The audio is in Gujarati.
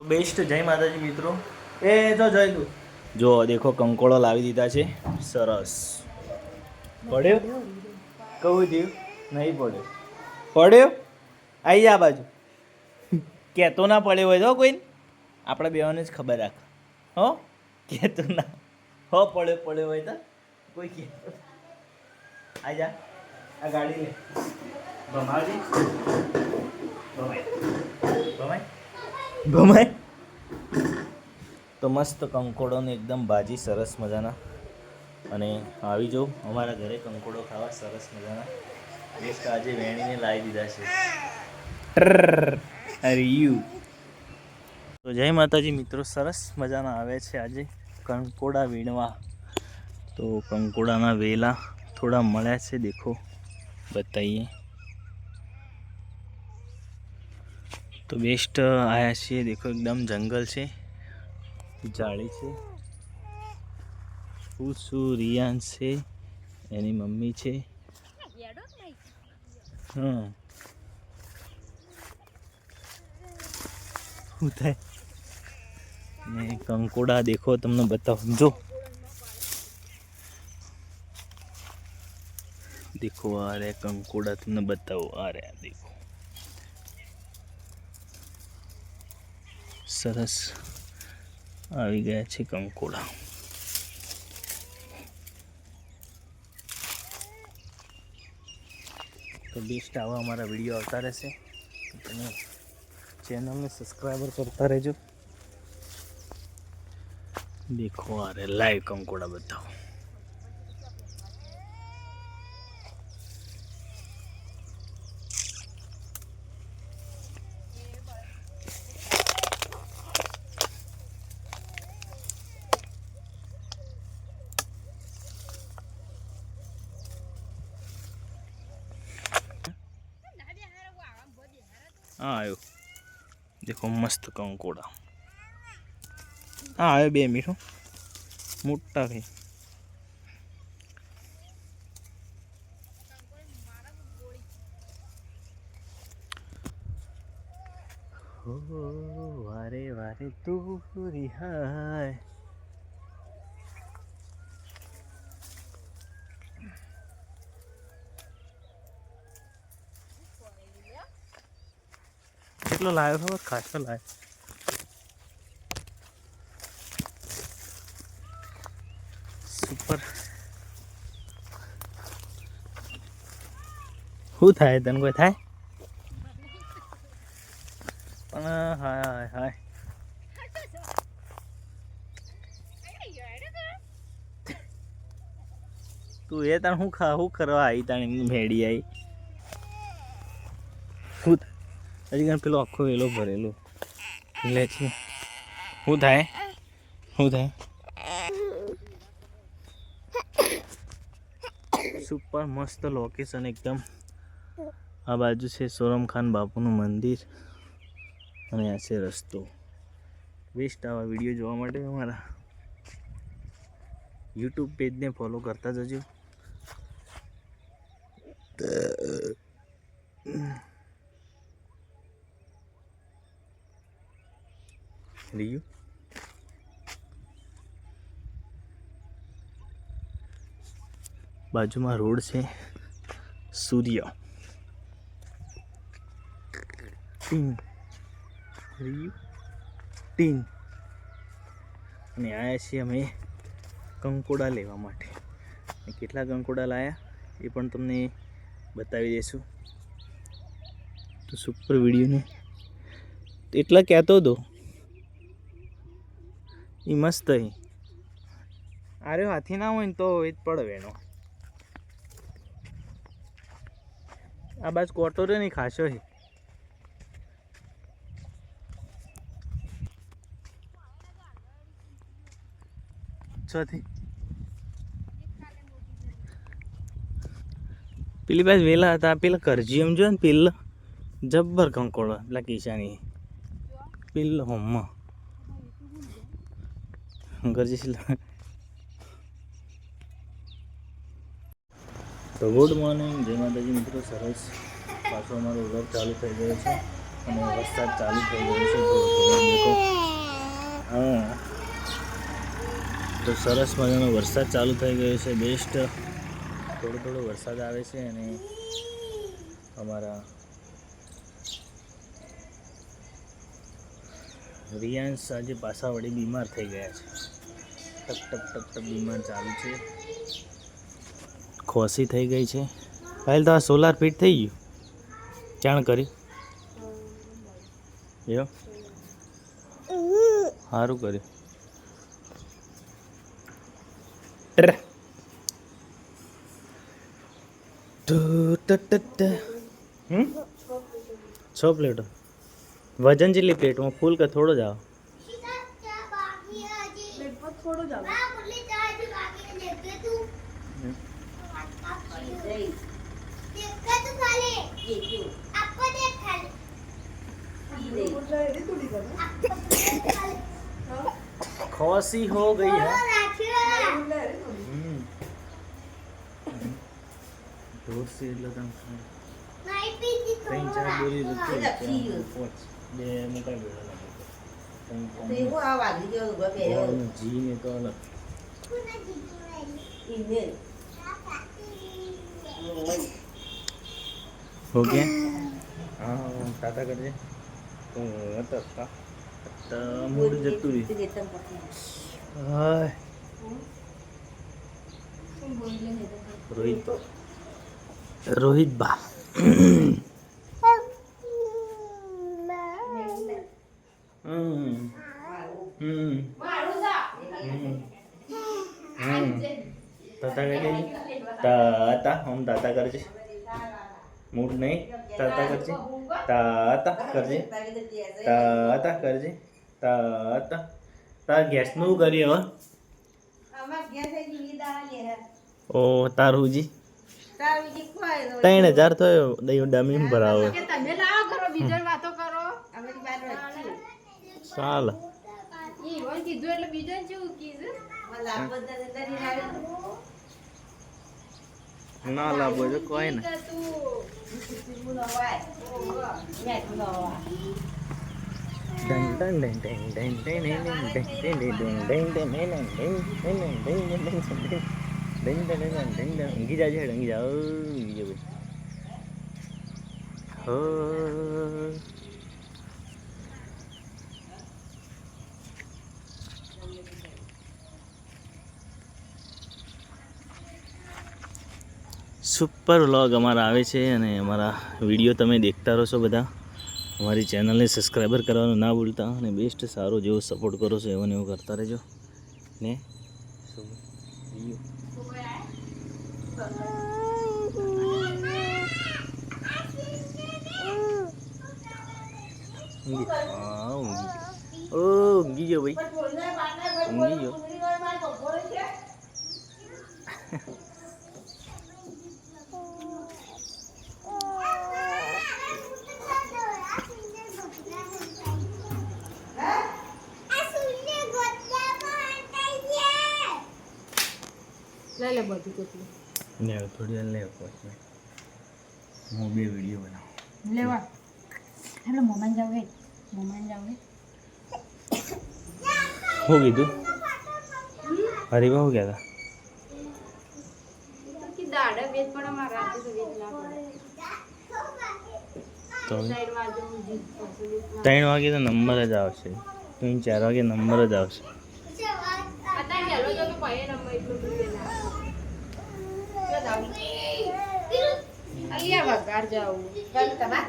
બેસ્ટ જય માતાજી મિત્રો એ તો જોઈ તું જો દેખો કંકોળો લાવી દીધા છે સરસ પડ્યો કહું થયું નહીં પડ્યો પડ્યો આવી જા બાજુ કહેતો ના પડ્યો હોય તો કોઈ આપણે બેવાને જ ખબર રાખ હો કહેતો ના હો પડ્યો હોય તો કોઈ કે આવી જા આ ગાડી લે ભમાવજી ભમાય ભમાય તો મસ્ત કંકોડો ને એકદમ ભાજી સરસ મજાના અને આવી જાઉં અમારા ઘરે કંકોડો ખાવા સરસ મજાના બેસ્ટ આજે વેણીને લાવી દીધા છે અરે યુ તો જય માતાજી મિત્રો સરસ મજાના આવે છે આજે કંકોડા વીણવા તો કંકોડાના વેલા થોડા મળ્યા છે દેખો બતાઈએ તો બેસ્ટ આયા છીએ દેખો એકદમ જંગલ છે જાળી છે રિયાન છે એની મમ્મી છે હા શું થાય ને કંકોડા દેખો તમને બતાવું જો દેખો આ રે કંકોડા તમને બતાવો આ રે દેખો સરસ આવી ગયા છે કંકોડા તો બેસ્ટ આવા અમારા વિડીયો આવતા રહેશે તમે ચેનલને સબસ્ક્રાઈબર કરતા રહેજો દેખો આ રે લાઈવ કંકોડા બતાવો हाँ आयो देखो मस्त कंकोड़ा हाँ आयो बे मीठो मोटा है हो वारे वारे तू रिहाय કેટલો લાવ્યો ખબર ખાસો લાવ્યો સુપર શું થાય તને કોઈ થાય પણ હાય હાય તું એ તાણ શું કરવા આવી તાણ ભેડી આવી શું હજી કાંઈ પેલો આખો વેલો ભરેલો લે છે શું થાય સુપર મસ્ત લોકેશન એકદમ આ બાજુ છે સોરમ ખાન બાપુનું મંદિર અને આ છે રસ્તો બેસ્ટ આવા વિડીયો જોવા માટે અમારા યુટ્યુબ પેજને ફોલો કરતા જજો લીયું બાજુમાં રોડ છે સૂર્ય ટીન અને આવ્યા છીએ અમે કંકોડા લેવા માટે કેટલા કંકોડા લાયા એ પણ તમને બતાવી દઈશું તો સુપર વિડીયોને એટલા કહેતો હતો એ મસ્ત હે અરે હાથી ના હોય ને તો એ જ પડે વેણો આ બાજુ કોટોરે નહીં ખાશો હે છથી પેલી બાજુ વેલા હતા પેલા કરજી એમ જો ને પેલા જબ્બર કંકોડો પેલા કિશાની પેલો હોમમાં કરજી તો ગુડ મોર્નિંગ જય માતાજી મિત્રો સરસ પાછો અમારો વ્લોગ ચાલુ થઈ ગયો છે અને વરસાદ ચાલુ થઈ ગયો છે થોડો થોડો દેખો. હા, તો સરસ મજાનો વરસાદ ચાલુ થઈ ગયો છે. બેસ્ટ થોડો થોડો વરસાદ આવે છે અને અમારા રિયાન્સ આજે પાછા વળી બીમાર થઈ ગયા છે. ટપ ટપ ટપ ટપ બીમાર ચાલુ છે. ખોસી થઈ ગઈ છે. પહેલાં તો આ સોલાર ફિટ થઈ ગયું. જાણ કરી એવું સારું કર્યું. છ પ્લેટો વજન જેટલી પ્લેટમાં ફૂલ કે થોડો જ આવે? खौसी हो गई है। दूर से लगा तीन चार बोरी पोच બે મુકા ગયેલા જી ને તો અલગ हो गया. हाँ टाटा कर दे तो मूड जतू रोहित रोहित बा ताता हम ताता कर मूड नहीं ताता करजे ताता करजे ताता करजे ताता तार गैस નું કરી હવે અમાર ગેસ એ જીવીદાર લે ઓ તારુજી 3000 તો દઈ ડમી ભરાવો કે તમે લાવો કરો બીજર વાતો કરો અમે ની બાર વચ્ચે ચાલ ઈ વન કીધું એટલે બીજર જેવું કીધું લાભ બધા દરી રાડે ના લાભો જો કોઈ ને ઊંઘી જાય છે ઊંઘી જાઓ ઊંઘી જાઓ હો સુપર વ્લોગ અમારા આવે છે અને અમારા વિડીયો તમે દેખતા રહો છો બધા. અમારી ચેનલને સબસ્ક્રાઈબર કરવાનું ના ભૂલતા અને બેસ્ટ સારો જેવો સપોર્ટ કરો છો એવો ને એવું કરતા રહેજો ને. ઊંઘી ગયો ભાઈ ઊંઘી ગયો. ले ले બધું કેટલું ને થોડી લે પછી હું બે વિડિયો બનાવું લેવા હેલો મોમાન જાવ હે हो કીધું હરીબા હો ગયા તો કે દાડા વેચ પણ મારા રાતે તો વેચ ના પડે તો 3 વાગે તો નંબર જ આવશે 4 વાગે નંબર જ આવશે. અત્યારે હેલો તો પાયે નંબર એટલું ના અલિયા વગાર જાવ કલ તમાર